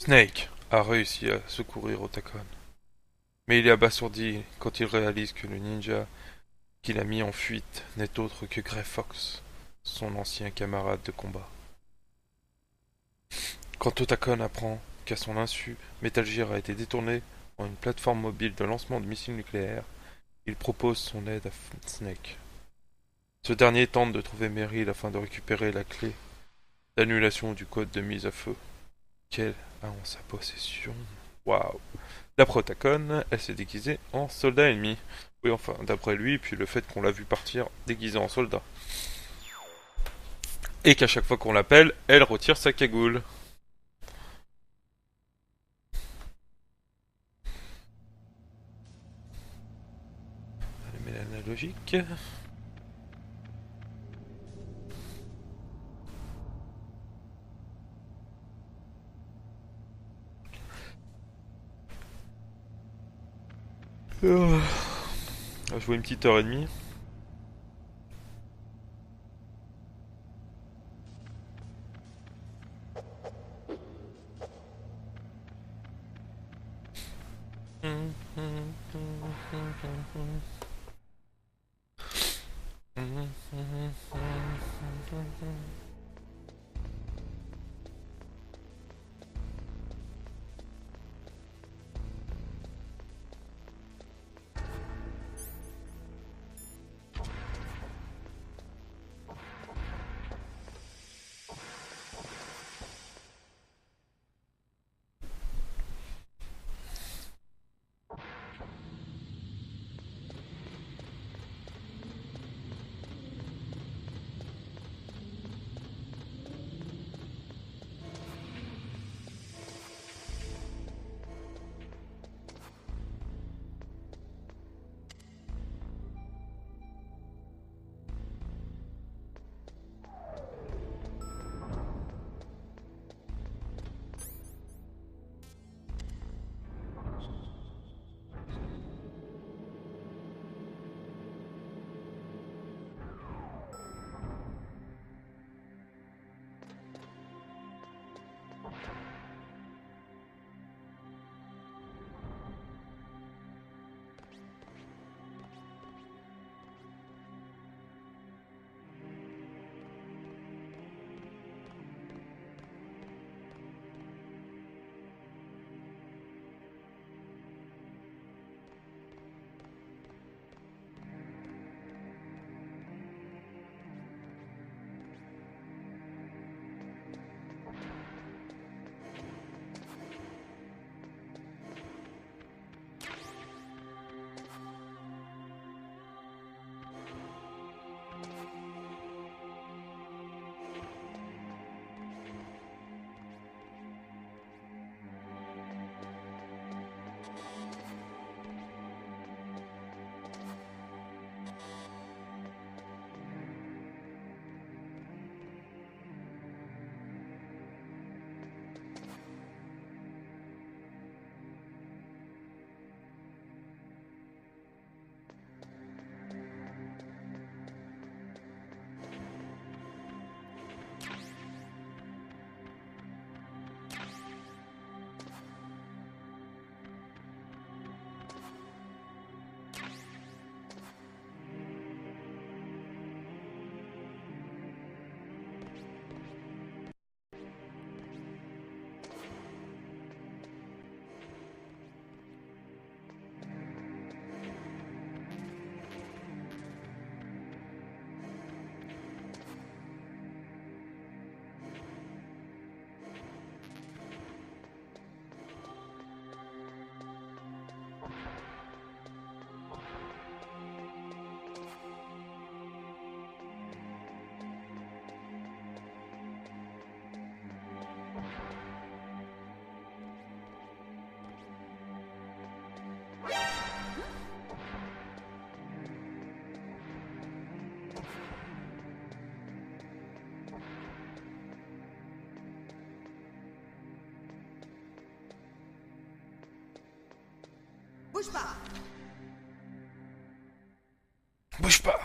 Snake a réussi à secourir Otacon, mais il est abasourdi quand il réalise que le ninja qu'il a mis en fuite n'est autre que Grey Fox, son ancien camarade de combat. Quand Otacon apprend qu'à son insu, Metal Gear a été détourné en une plateforme mobile de lancement de missiles nucléaires, il propose son aide à Snake. Ce dernier tente de trouver Meryl afin de récupérer la clé d'annulation du code de mise à feu qu'elle a en sa possession. Waouh. D'après Otacon, elle s'est déguisée en soldat ennemi. Oui, enfin, d'après lui, puis le fait qu'on l'a vu partir déguisée en soldat. Et qu'à chaque fois qu'on l'appelle, elle retire sa cagoule. Elle met l'analogique. On va jouer une petite heure et demie. Bouge pas. Bouge pas.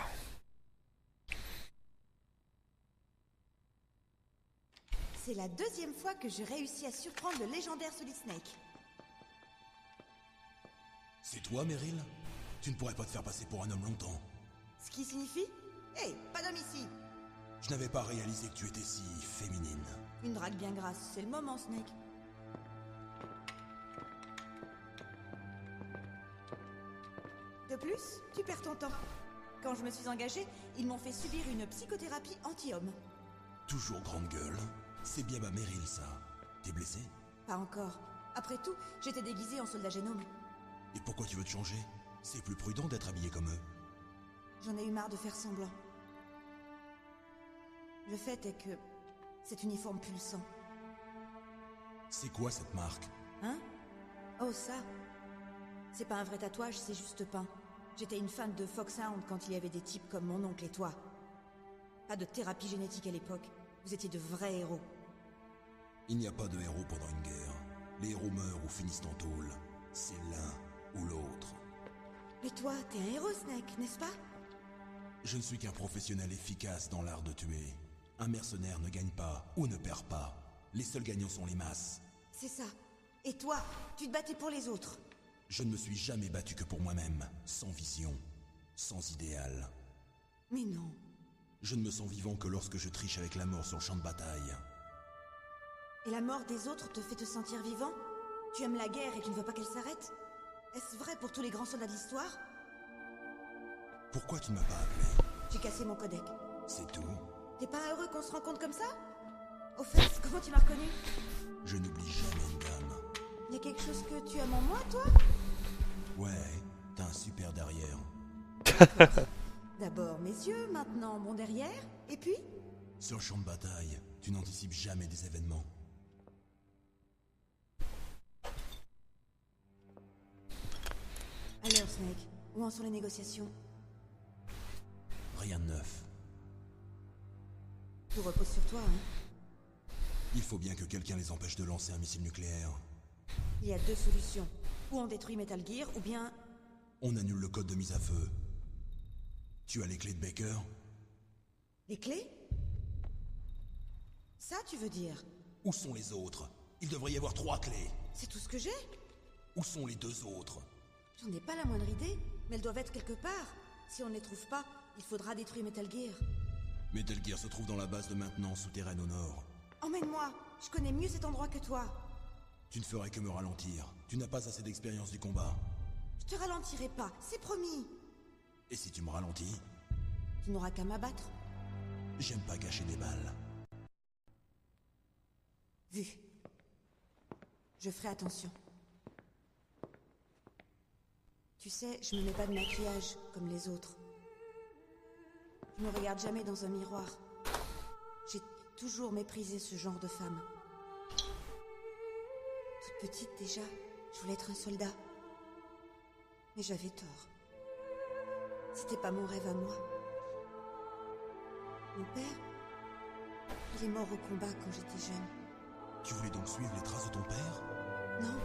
C'est la deuxième fois que je réussis à surprendre le légendaire Solid Snake. C'est toi, Meryl? Tu ne pourrais pas te faire passer pour un homme longtemps. Ce qui signifie... Hé, pas d'homme ici! Je n'avais pas réalisé que tu étais si féminine. Une drague bien grasse, c'est le moment, Snake. De plus, tu perds ton temps. Quand je me suis engagée, ils m'ont fait subir une psychothérapie anti-homme. Toujours grande gueule. C'est bien ma Meryl, ça. T'es blessé? Pas encore. Après tout, j'étais déguisée en soldat génome. Et pourquoi tu veux te changer? C'est plus prudent d'être habillé comme eux. J'en ai eu marre de faire semblant. Le fait est que... cet uniforme pulsant. C'est quoi cette marque? Hein? Oh, ça. C'est pas un vrai tatouage, c'est juste peint. J'étais une fan de Foxhound quand il y avait des types comme mon oncle et toi. Pas de thérapie génétique à l'époque. Vous étiez de vrais héros. Il n'y a pas de héros pendant une guerre. Les héros meurent ou finissent en tôle. C'est l'un ou l'autre. Mais toi, t'es un héros, Snake, n'est-ce pas? Je ne suis qu'un professionnel efficace dans l'art de tuer. Un mercenaire ne gagne pas ou ne perd pas. Les seuls gagnants sont les masses. C'est ça. Et toi, tu te battais pour les autres. Je ne me suis jamais battu que pour moi-même, sans vision, sans idéal. Mais non. Je ne me sens vivant que lorsque je triche avec la mort sur le champ de bataille. Et la mort des autres te fait te sentir vivant? Tu aimes la guerre et tu ne veux pas qu'elle s'arrête? Est-ce vrai pour tous les grands soldats de l'histoire? Pourquoi tu ne m'as pas appelé? J'ai cassé mon codec. C'est tout? T'es pas heureux qu'on se rencontre comme ça? Au fait, comment tu m'as reconnu? Je n'oublie jamais une dame. Y a quelque chose que tu aimes en moi, toi? Ouais, t'as un super derrière. D'abord mes yeux, maintenant mon derrière, et puis? Sur le champ de bataille, tu n'anticipes jamais des événements. Alors, Snake, où en sont les négociations? Rien de neuf. Tout repose sur toi, hein? Il faut bien que quelqu'un les empêche de lancer un missile nucléaire. Il y a deux solutions. Ou on détruit Metal Gear, ou bien... On annule le code de mise à feu. Tu as les clés de Baker? Les clés? Ça, tu veux dire? Où sont les autres? Il devrait y avoir 3 clés. C'est tout ce que j'ai? Où sont les 2 autres? J'en ai pas la moindre idée, mais elles doivent être quelque part. Si on ne les trouve pas, il faudra détruire Metal Gear. Metal Gear se trouve dans la base de maintenance souterraine au nord. Emmène-moi, je connais mieux cet endroit que toi. Tu ne ferais que me ralentir. Tu n'as pas assez d'expérience du combat. Je te ralentirai pas, c'est promis. Et si tu me ralentis? Tu n'auras qu'à m'abattre. J'aime pas gâcher des balles. Vu. Je ferai attention. Tu sais, je me mets pas de maquillage comme les autres. Je me regarde jamais dans un miroir. J'ai toujours méprisé ce genre de femme. Toute petite déjà, je voulais être un soldat. Mais j'avais tort. C'était pas mon rêve à moi. Mon père, il est mort au combat quand j'étais jeune. Tu voulais donc suivre les traces de ton père? Non.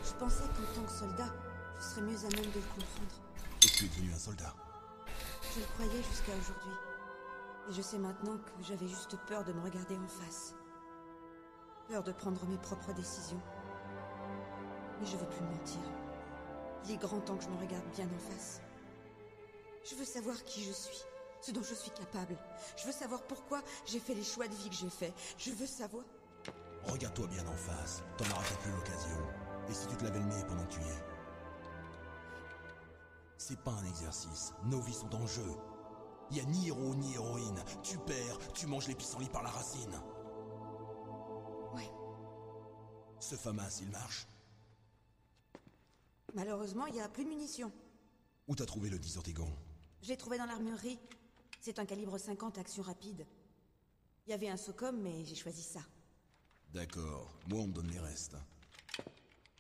Je pensais qu'en tant que soldat, je serais mieux à même de le comprendre. Et tu es devenu un soldat? Je le croyais jusqu'à aujourd'hui. Et je sais maintenant que j'avais juste peur de me regarder en face. Peur de prendre mes propres décisions. Mais je veux plus me mentir. Il est grand temps que je me regarde bien en face. Je veux savoir qui je suis, ce dont je suis capable. Je veux savoir pourquoi j'ai fait les choix de vie que j'ai faits. Je veux savoir... Regarde-toi bien en face, t'en auras peut-être plus l'occasion. Et si tu te lavais le nez pendant que tu y es? C'est pas un exercice, nos vies sont en jeu. Y a ni héros ni héroïne. Tu perds, tu manges les pissenlits par la racine. Ouais. Ce FAMAS, il marche? Malheureusement, il y a plus de munitions. Où t'as trouvé le 10 Ortegon? Je l'ai trouvé dans l'armurerie. C'est un calibre 50 action rapide. Il y avait un SOCOM, mais j'ai choisi ça. D'accord, moi on me donne les restes.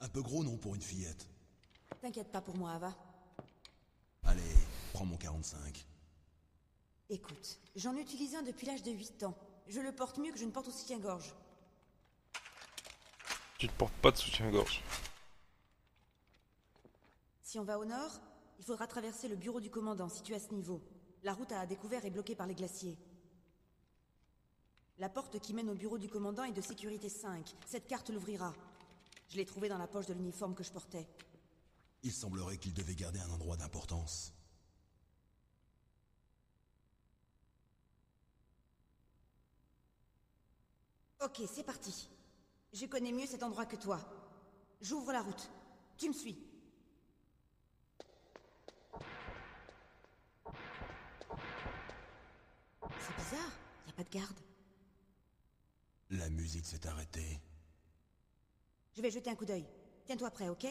Un peu gros non pour une fillette? T'inquiète pas pour moi, Ava. Allez, prends mon 45. Écoute, j'en utilise un depuis l'âge de 8 ans. Je le porte mieux que je ne porte au soutien-gorge. Tu ne portes pas de soutien-gorge. Si on va au nord, il faudra traverser le bureau du commandant situé à ce niveau. La route à découvert est bloquée par les glaciers. La porte qui mène au bureau du commandant est de sécurité 5. Cette carte l'ouvrira. Je l'ai trouvée dans la poche de l'uniforme que je portais. Il semblerait qu'il devait garder un endroit d'importance. Ok, c'est parti. Je connais mieux cet endroit que toi. J'ouvre la route. Tu me suis. C'est bizarre, y a pas de garde. La musique s'est arrêtée. Je vais jeter un coup d'œil. Tiens-toi prêt, ok?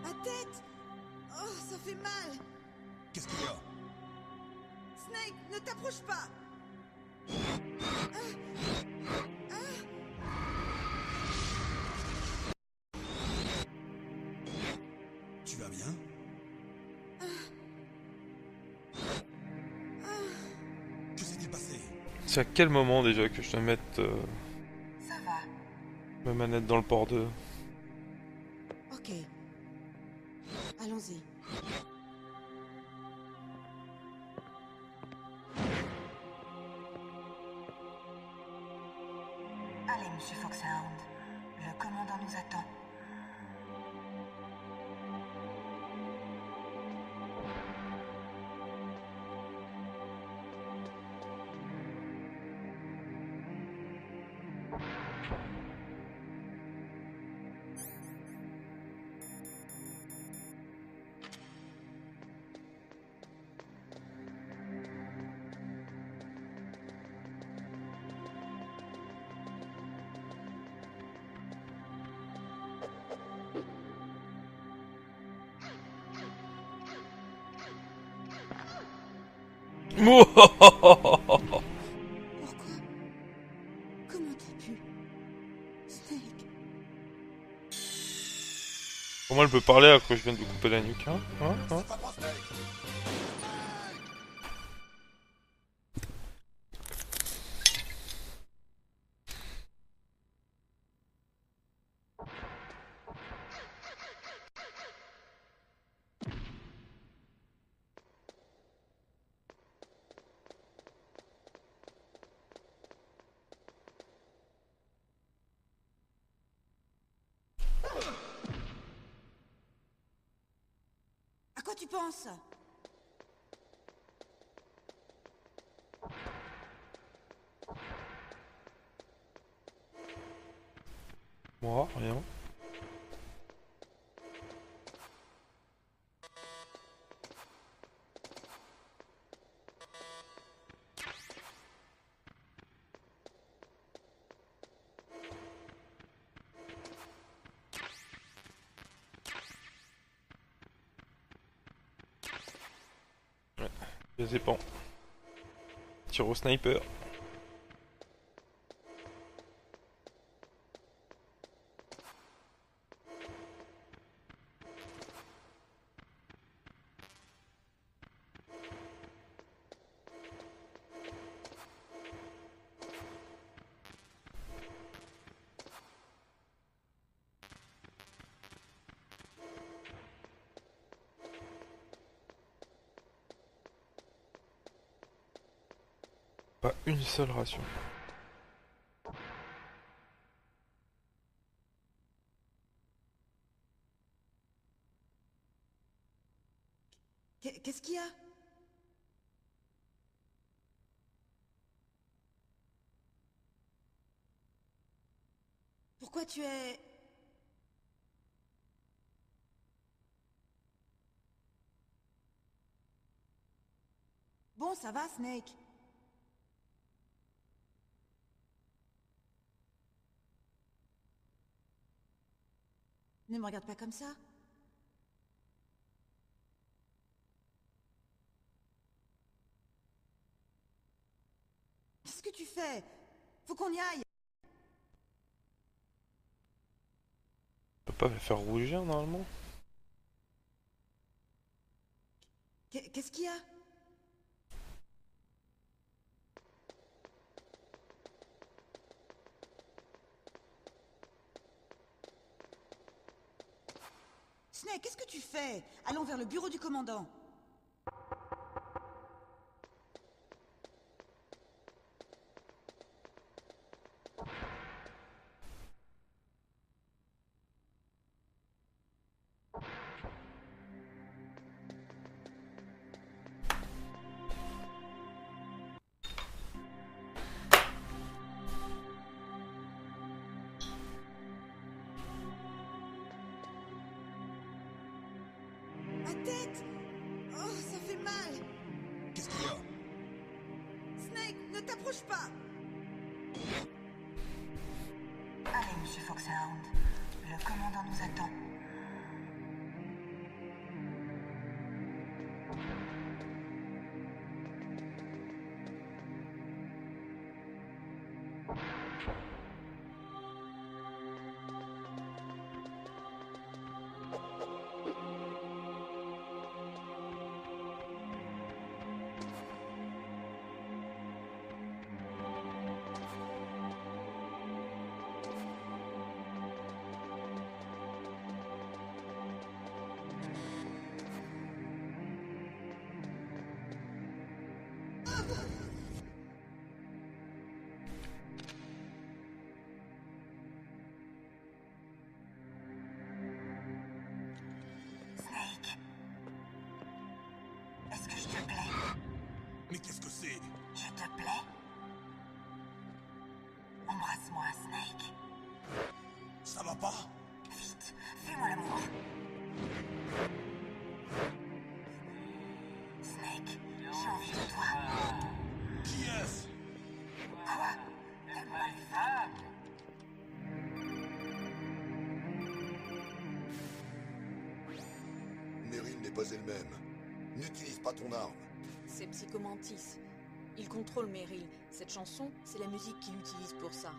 Ma tête! Oh, ça fait mal! Qu'est-ce qu'il y a? Snake, ne t'approche pas! Tu vas bien? Que s'est-il passé? C'est à quel moment déjà que je dois mettre Ça va. ma manette dans le port 2? Ok. Allons-y. Allez, Monsieur Foxhound. Le commandant nous attend. Pourquoi? Comment t'as pu? Snake. Comment elle peut parler alors que je viens de lui couper la nuque, hein? Hein? À quoi tu penses? Moi, rien. Ouais, je sais pas. Tire au sniper. Pas une seule ration. Qu'est-ce qu'il y a? Pourquoi tu es... Bon, ça va, Snake. Ne me regarde pas comme ça. Qu'est-ce que tu fais? Faut qu'on y aille. On peut pas la faire rougir normalement. Qu'est-ce qu'il y a? Snake, qu'est-ce que tu fais? Allons vers le bureau du commandant. Ma tête! Oh, ça fait mal! Qu'est-ce qu'il y a? Snake, ne t'approche pas! Allez, monsieur Foxhound. Le commandant nous attend. Snake. Est-ce que je te plais? Mais qu'est-ce que c'est? Je te plais? Embrasse-moi, Snake. Ça va pas? Vite, fais-moi l'amour. Snake, j'ai envie de toi. Qui est-ce? Quoi? T'aimes pas les femmes? Meryl n'est pas elle-même. N'utilise pas ton arme. C'est Psychomantis. Il contrôle Meryl. Cette chanson, c'est la musique qu'il utilise pour ça.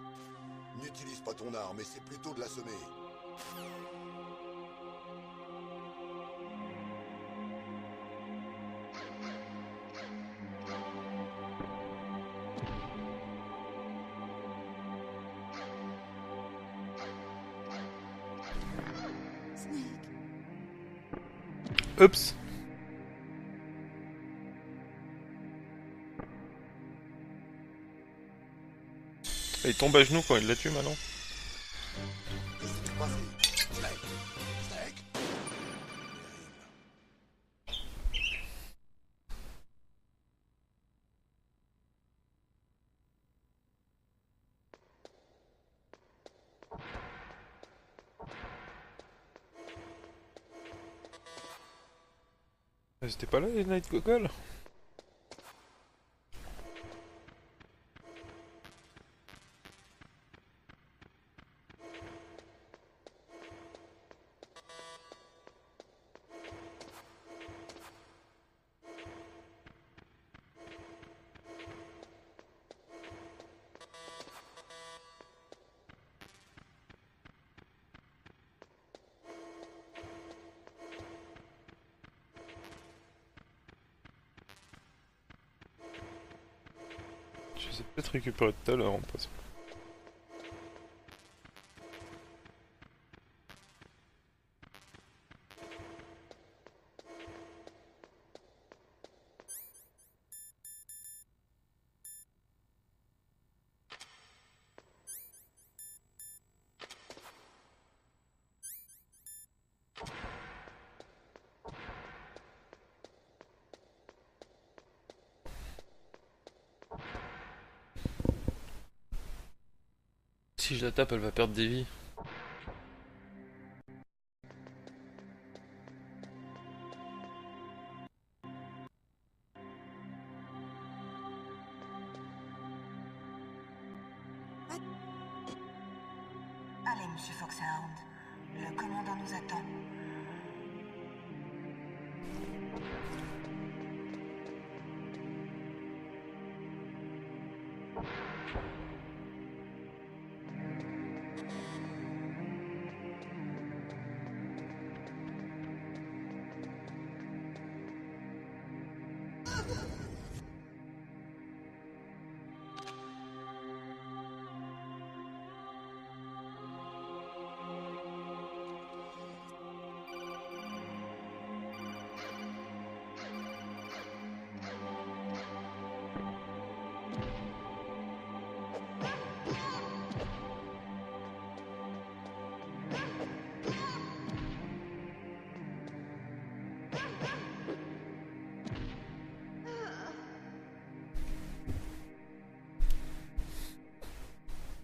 N'utilise pas ton arme, essaie plutôt de l'assommer. Snake. Oups. Il tombe à genoux quand il la tue maintenant. Qu'est-ce qui s'est passé? Snake! Snake! C'était pas là les Night Goggles? Je les ai peut-être récupérés tout à l'heure en passant. Si je la tape, elle va perdre des vies. Allez, monsieur Foxhound. Le commandant nous attend.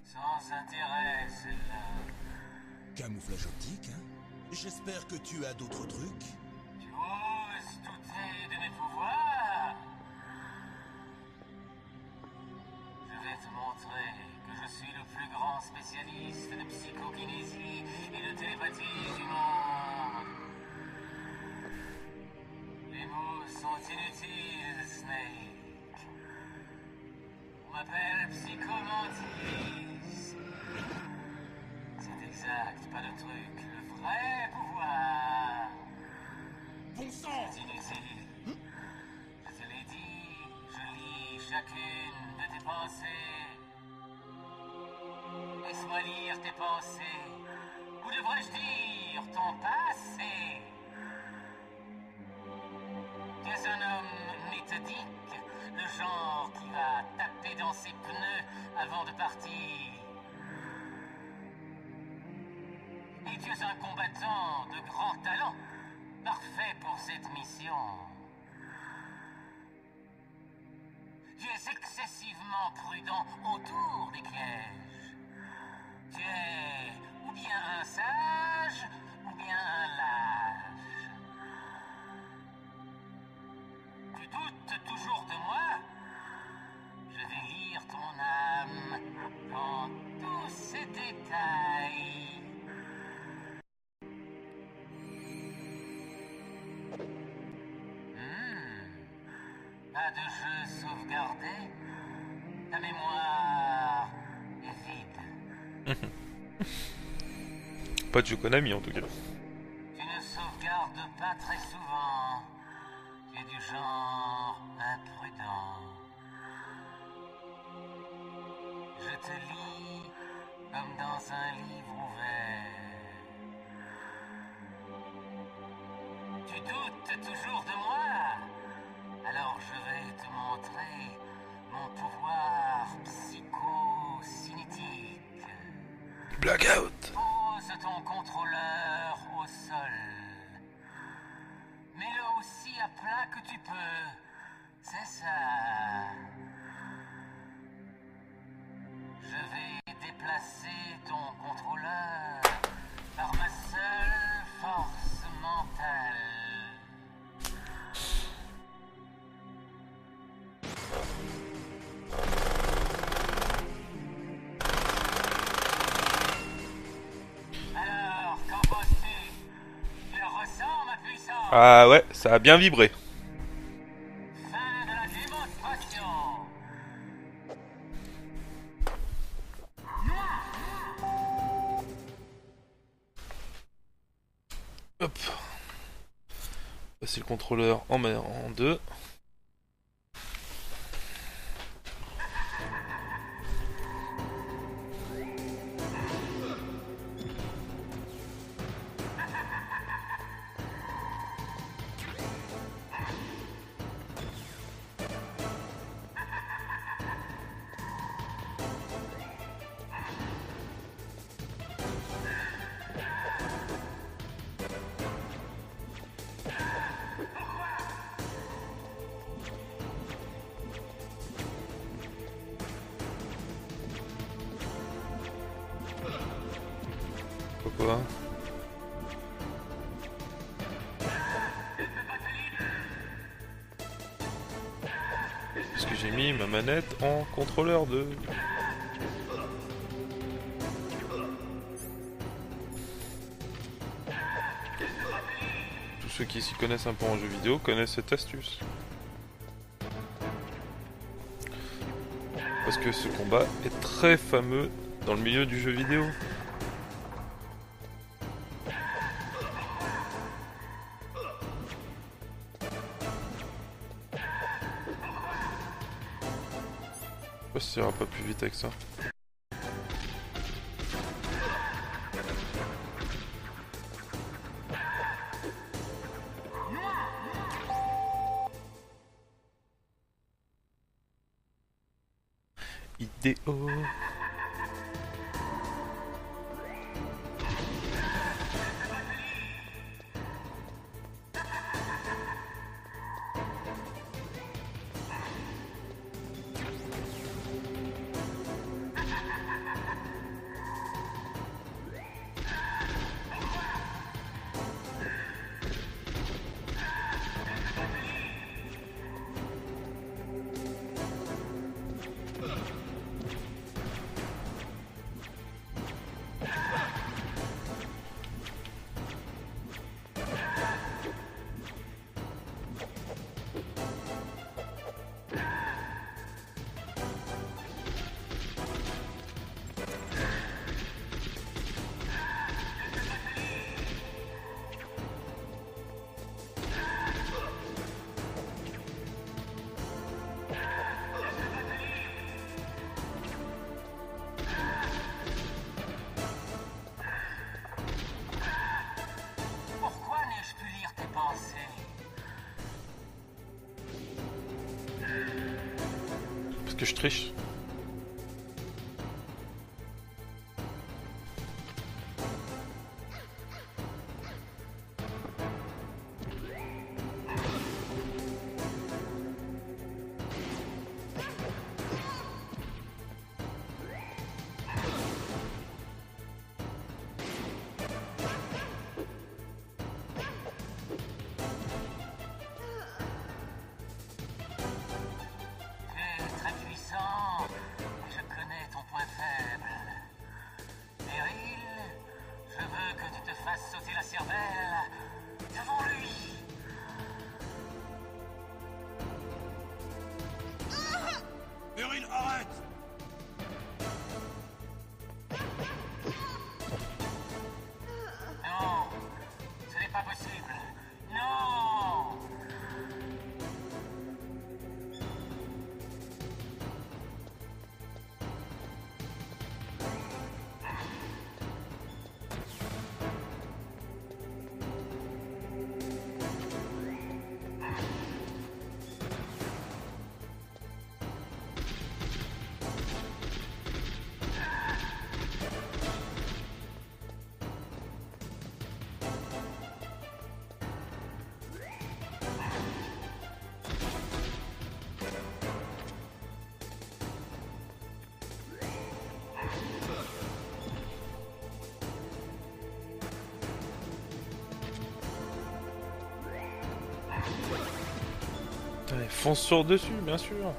Sans intérêt, celle-là. Camouflage optique, hein? J'espère que tu as d'autres trucs. Tu oses douter de mes pouvoirs? Je vais te montrer que je suis le plus grand spécialiste de psychokinésie et de télépathie du monde. Les mots sont inutiles, Snake. On m'appelle Psychomantis. C'est exact, pas de truc. Le vrai pouvoir. Bon sang! C'est inutile. Je te l'ai dit, je lis chacune de tes pensées. Laisse-moi lire tes pensées. Ou devrais-je dire ton passé? Tu es un homme méthodique, le genre qui va taper dans ses pneus avant de partir. Et tu es un combattant de grand talent, parfait pour cette mission. Tu es excessivement prudent autour des pièges. Tu es ou bien un sage, ou bien un lâche. Tu doutes toujours de moi? Je vais lire ton âme dans tous ses détails. Pas de jeu sauvegardé? Ta mémoire est vide. Pas de jeu Konami en tout cas. Tu ne sauvegardes pas très souvent. Tu es du genre imprudent. Je te lis comme dans un livre ouvert. Tu doutes toujours de moi? Alors je vais te montrer mon pouvoir psycho-cinétique. Blackout. Pose ton contrôleur au sol. Mets-le aussi à plat que tu peux. C'est ça. Je vais déplacer ton contrôleur par ma seule force mentale. Alors, qu'en penses-tu? Tu le ressens, ma puissance? Ah ouais, ça a bien vibré. Fin de la démonstration. Hop. Passer le contrôleur en deux. Pourquoi? Parce que j'ai mis ma manette en contrôleur de... Tous ceux qui s'y connaissent un peu en jeu vidéo connaissent cette astuce. Parce que ce combat est très fameux dans le milieu du jeu vidéo. Ça ira pas plus vite avec ça. Idéo. Pourquoi n'ai-je pu lire tes pensées? Parce que je triche. Tu es très puissant, mais je connais ton point faible. Meryl, je veux que tu te fasses sauter la cervelle devant lui. Meryl, arrête! Non, ce n'est pas possible. Non! Allez, fonce sur dessus, bien sûr.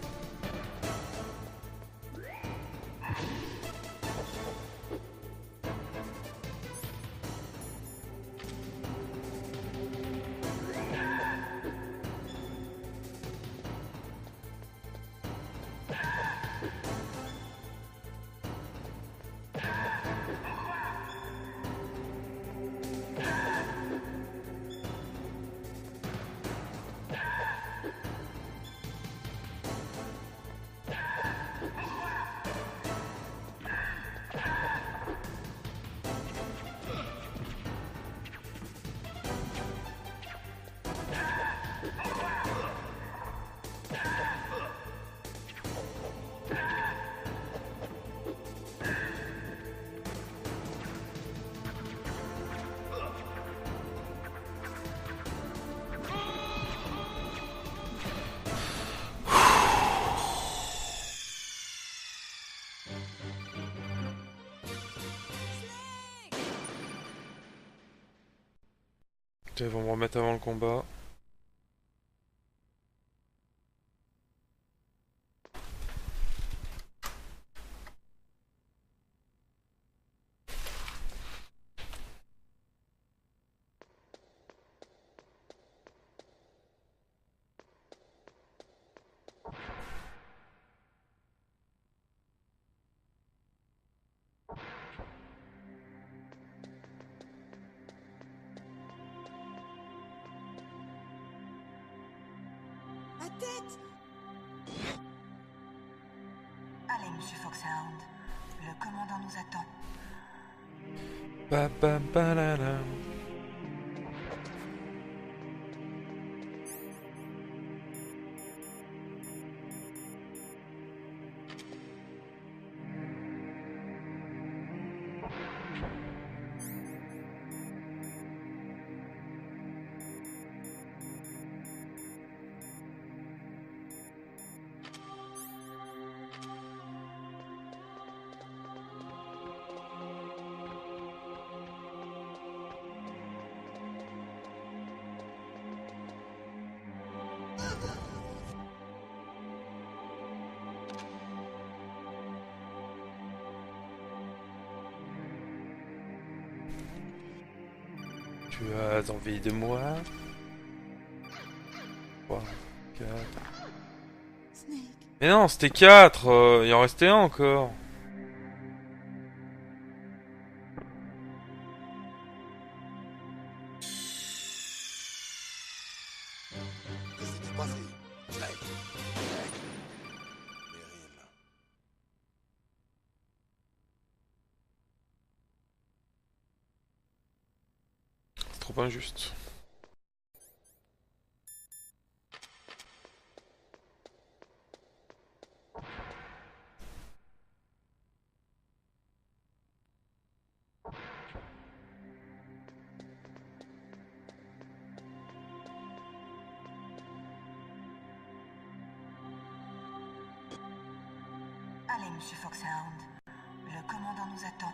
Putain, ils vont me remettre avant le combat. Ma tête! Allez, Monsieur Foxhound. Le commandant nous attend. Ba ba ba la la. Tu as envie de moi? 3, 4... Snake, Mais non, c'était 4, il en restait un encore. Que s'est-il passé? Snake. Snake. Meryl. C'est trop injuste. Allez, Monsieur Foxhound. Le commandant nous attend.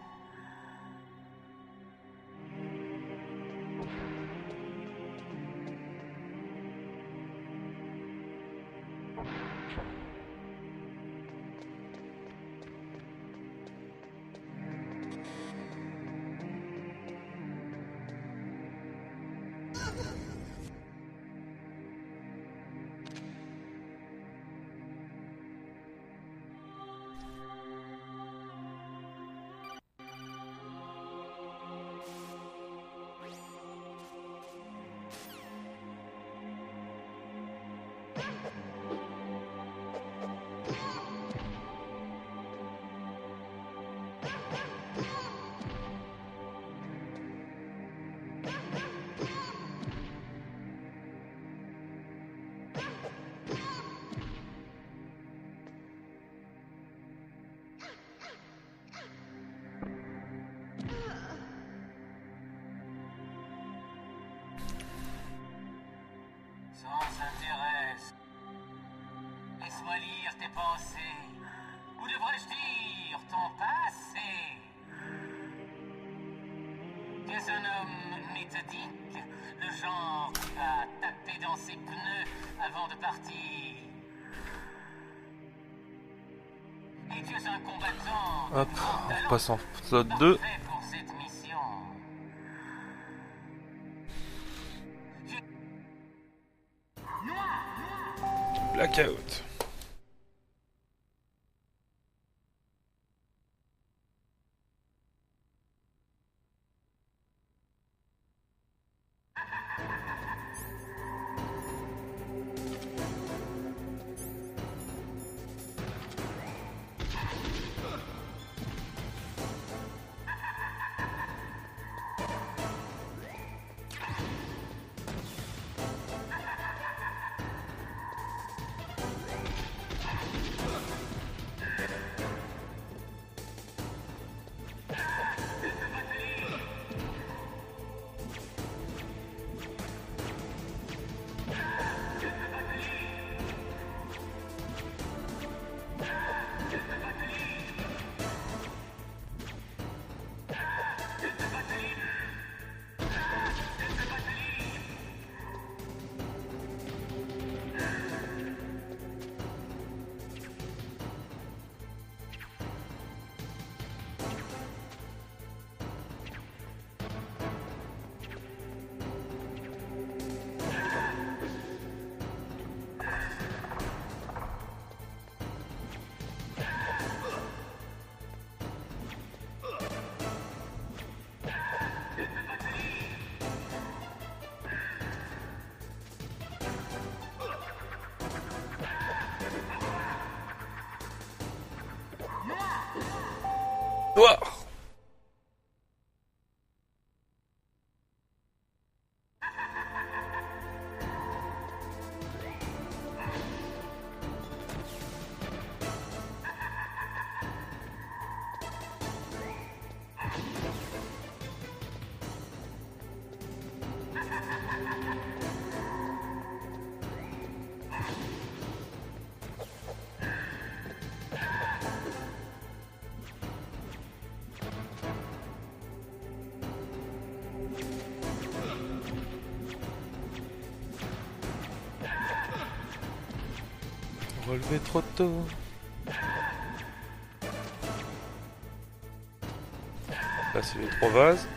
Sans intérêt. Laisse-moi lire tes pensées. Ou devrais-je dire ton passé? Tu es un homme méthodique, le genre qui va taper dans ses pneus avant de partir. Et tu es un combattant. Hop, on repasse en épisode 2. Parfait pour cette mission. Blackout. relevé trop tôt. Là c'est les 3 vases.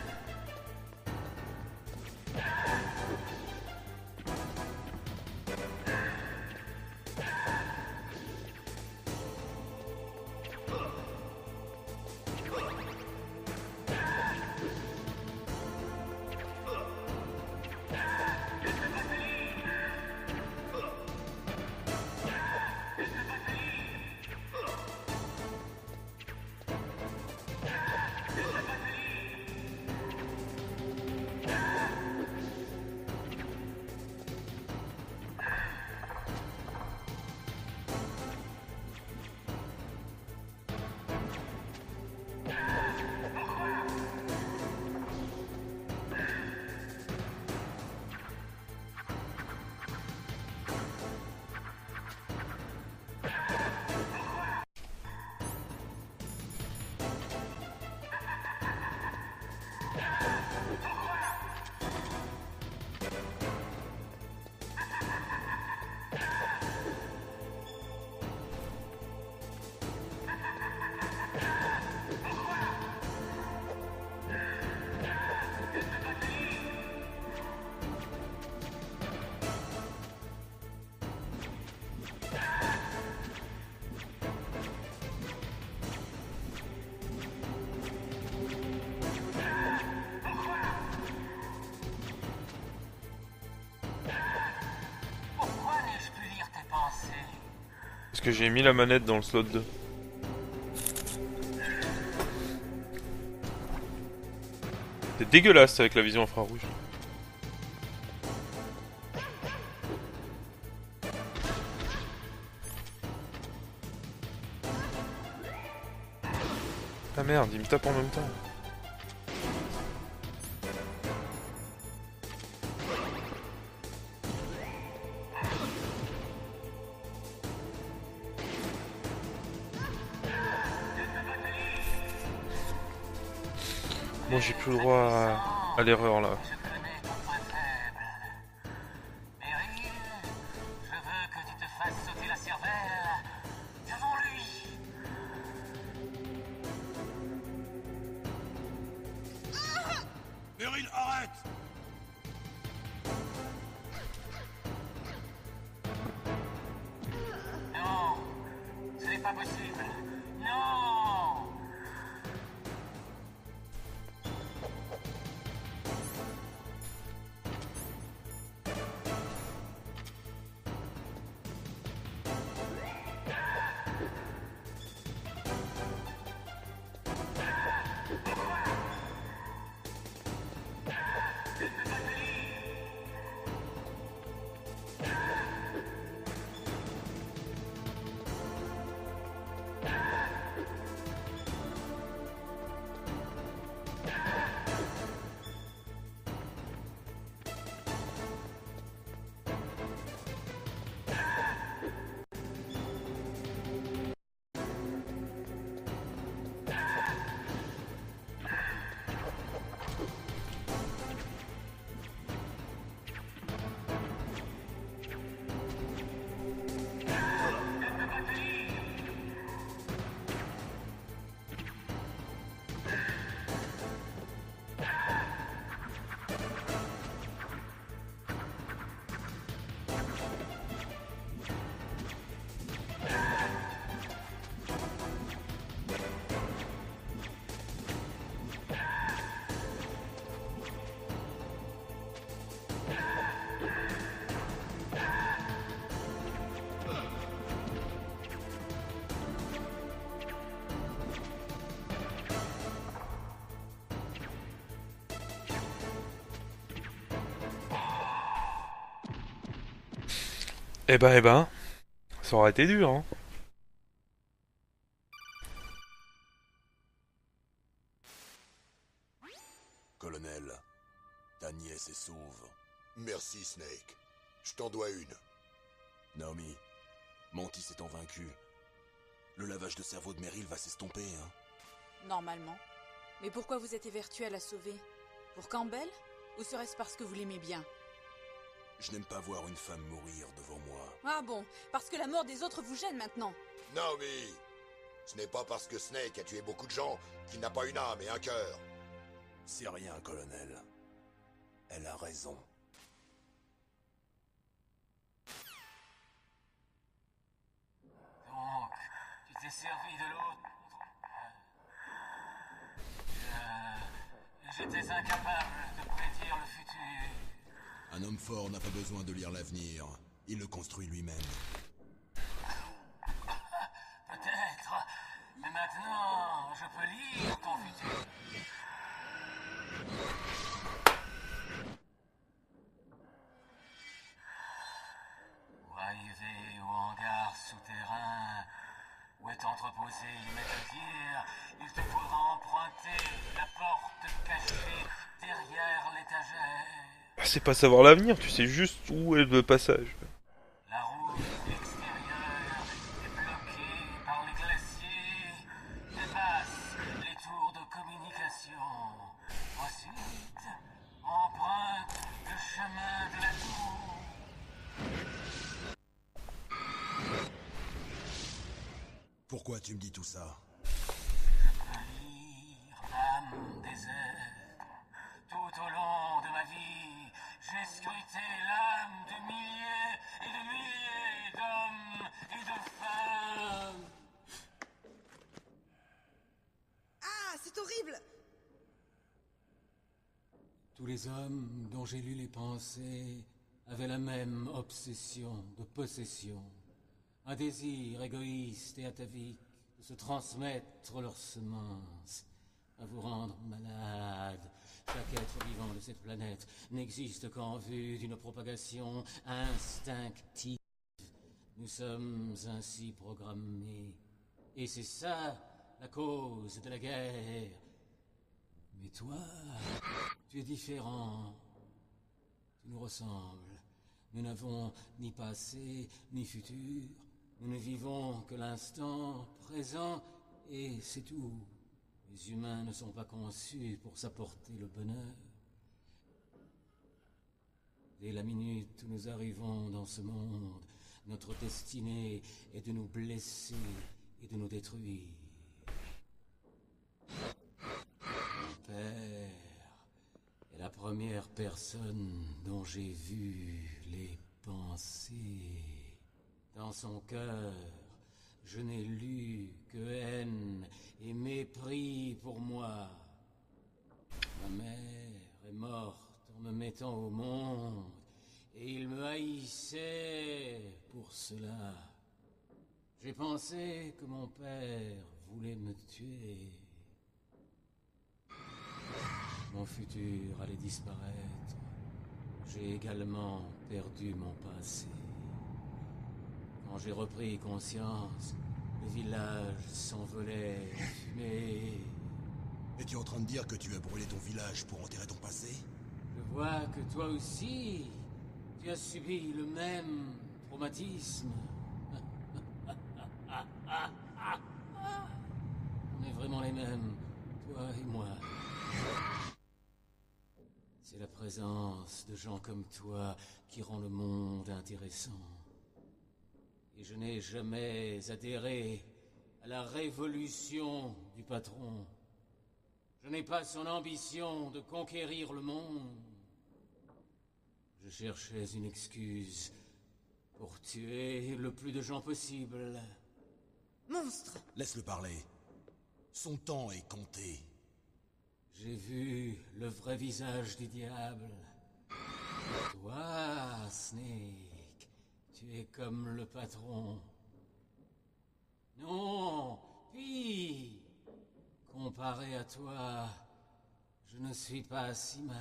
Pourquoi n'ai-je pu lire tes pensées? Parce que j'ai mis la manette dans le slot 2. C'est dégueulasse avec la vision infrarouge. Ah merde, il me tape en même temps. Bon, j'ai plus le droit à l'erreur là. Je connais ton point faible. Meryl, je veux que tu te fasses sauter la cervelle devant lui. Meryl, arrête! Non, ce n'est pas possible. Non! Eh ben, ça aurait été dur, hein. Colonel, ta nièce est sauve. Merci, Snake. Je t'en dois une. Naomi, Mantis étant vaincu, le lavage de cerveau de Meryl va s'estomper, hein. Normalement. Mais pourquoi vous êtes évertué à la sauver? Pour Campbell? Ou serait-ce parce que vous l'aimez bien? Je n'aime pas voir une femme mourir devant moi. Ah bon, parce que la mort des autres vous gêne maintenant. Naomi, ce n'est pas parce que Snake a tué beaucoup de gens qu'il n'a pas une âme et un cœur. C'est rien, colonel. Elle a raison. Donc, tu t'es servi de l'autre. J'étais incapable de prédire le futur. Un homme fort n'a pas besoin de lire l'avenir. Il le construit lui-même. Peut-être, mais maintenant, je peux lire ton futur. Pour arriver au hangar souterrain où est entreposé Metal Gear, il te faudra emprunter la porte cachée derrière l'étagère. C'est pas savoir l'avenir, tu sais juste où est le passage. La route extérieure est bloquée par les glaciers. Dépasse les tours de communication. Ensuite, emprunte le chemin de la tour. Pourquoi tu me dis tout ça? Je peux lire l'âme des êtres. Tout au long de ma vie, j'ai scruté l'âme de milliers et de milliers d'hommes et de femmes. Ah, c'est horrible! Tous les hommes dont j'ai lu les pensées avaient la même obsession de possession. Un désir égoïste et atavique de se transmettre leurs semences, à vous rendre malade. Chaque être vivant de cette planète n'existe qu'en vue d'une propagation instinctive. Nous sommes ainsi programmés. Et c'est ça la cause de la guerre. Mais toi, tu es différent. Tu nous ressembles. Nous n'avons ni passé, ni futur. Nous ne vivons que l'instant présent, et c'est tout. Les humains ne sont pas conçus pour s'apporter le bonheur. Dès la minute où nous arrivons dans ce monde, notre destinée est de nous blesser et de nous détruire. Mon père est la première personne dont j'ai vu les pensées. Dans son cœur, je n'ai lu que haine et mépris pour moi. Ma mère est morte en me mettant au monde, et il me haïssait pour cela. J'ai pensé que mon père voulait me tuer. Mon futur allait disparaître. J'ai également perdu mon passé. Quand j'ai repris conscience, le village s'envolait en fumée. Et tu es en train de dire que tu as brûlé ton village pour enterrer ton passé? Je vois que toi aussi, tu as subi le même traumatisme. On est vraiment les mêmes, toi et moi. C'est la présence de gens comme toi qui rend le monde intéressant. Et je n'ai jamais adhéré à la révolution du patron. Je n'ai pas son ambition de conquérir le monde. Je cherchais une excuse pour tuer le plus de gens possible. Monstre! Laisse-le parler. Son temps est compté. J'ai vu le vrai visage du diable. Toi, Snake, tu es comme le patron. Non, pire. Comparé à toi, je ne suis pas si mal.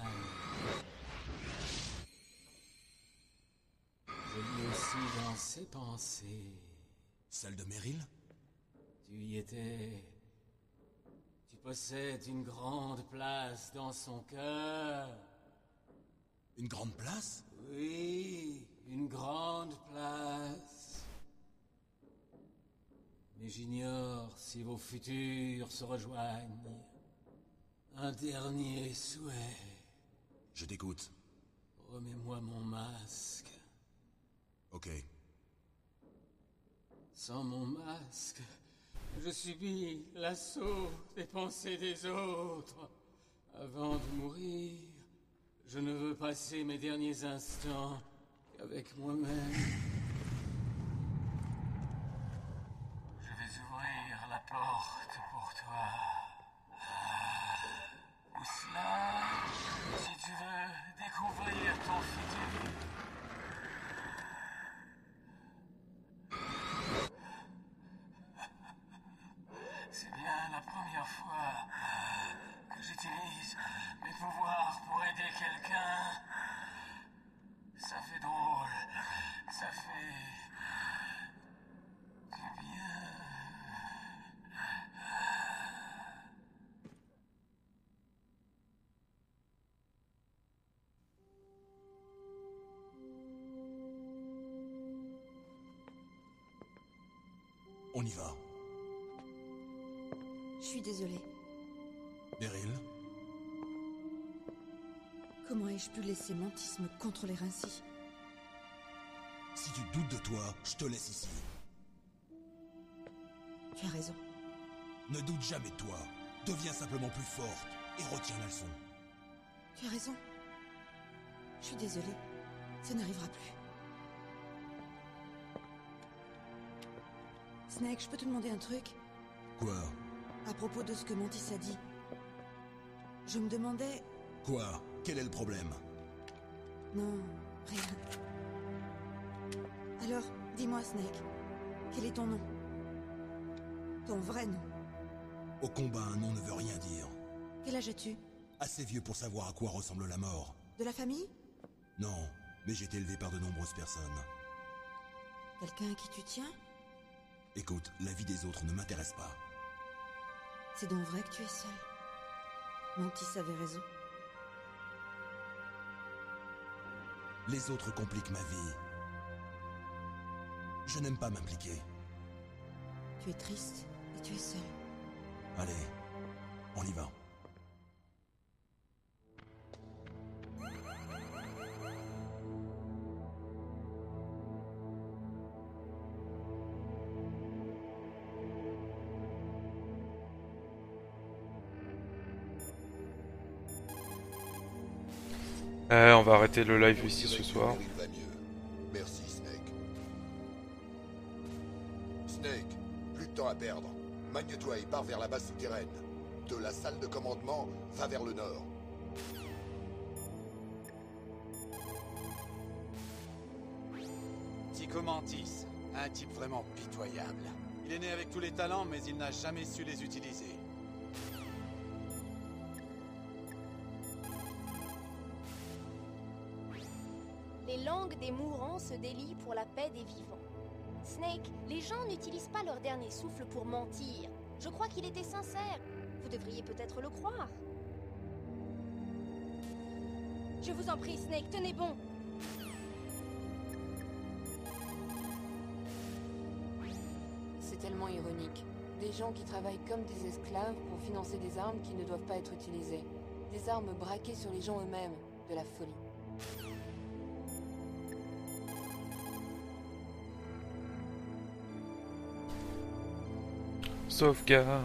Je lis aussi dans ses pensées. Celle de Meryl? Tu y étais. Tu possèdes une grande place dans son cœur. Une grande place? Oui, une grande place. Mais j'ignore si vos futurs se rejoignent. Un dernier souhait. Je t'écoute. remets-moi mon masque. Ok. Sans mon masque, je subis l'assaut des pensées des autres. Avant de mourir, je ne veux passer mes derniers instants qu'avec moi-même. Je vais ouvrir la porte pour toi. Ou cela, si tu veux découvrir ton futur. C'est bien la première fois que j'utilise mes pouvoirs pour aider quelqu'un. Ça fait drôle. Ça fait du bien. On y va. Je suis désolée. Beryl, Comment ai-je pu laisser Mantis me contrôler ainsi? si tu doutes de toi, je te laisse ici. Tu as raison. Ne doute jamais de toi. Deviens simplement plus forte et retiens la leçon. Tu as raison. Je suis désolée. Ça n'arrivera plus. Snake, je peux te demander un truc? Quoi? À propos de ce que Mantis a dit. Je me demandais... Quoi? Quel est le problème? Non, rien. Alors, dis-moi, Snake. Quel est ton nom? Ton vrai nom? Au combat, un nom ne veut rien dire. Quel âge as-tu? Assez vieux pour savoir à quoi ressemble la mort. De la famille? Non, mais j'ai été élevé par de nombreuses personnes. Quelqu'un à qui tu tiens? Écoute, la vie des autres ne m'intéresse pas. C'est donc vrai que tu es seul. Mantis avait raison. Les autres compliquent ma vie. Je n'aime pas m'impliquer. Tu es triste et tu es seul. Allez, on y va. On va arrêter le live ici ce soir. Il va mieux. Merci, Snake. Snake, plus de temps à perdre. Magne-toi et pars vers la base souterraine. De la salle de commandement, va vers le nord. Tycho Mantis, un type vraiment pitoyable. Il est né avec tous les talents, mais il n'a jamais su les utiliser. Les langues des mourants se délient pour la paix des vivants. Snake, les gens n'utilisent pas leur dernier souffle pour mentir. Je crois qu'il était sincère. Vous devriez peut-être le croire. Je vous en prie, Snake, tenez bon. C'est tellement ironique. Des gens qui travaillent comme des esclaves pour financer des armes qui ne doivent pas être utilisées. Des armes braquées sur les gens eux-mêmes. De la folie. Sauvegarde.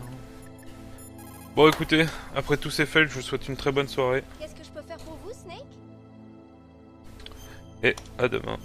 Bon écoutez, après tous ces faits, je vous souhaite une très bonne soirée. Qu'est-ce que je peux faire pour vous, Snake? Et à demain.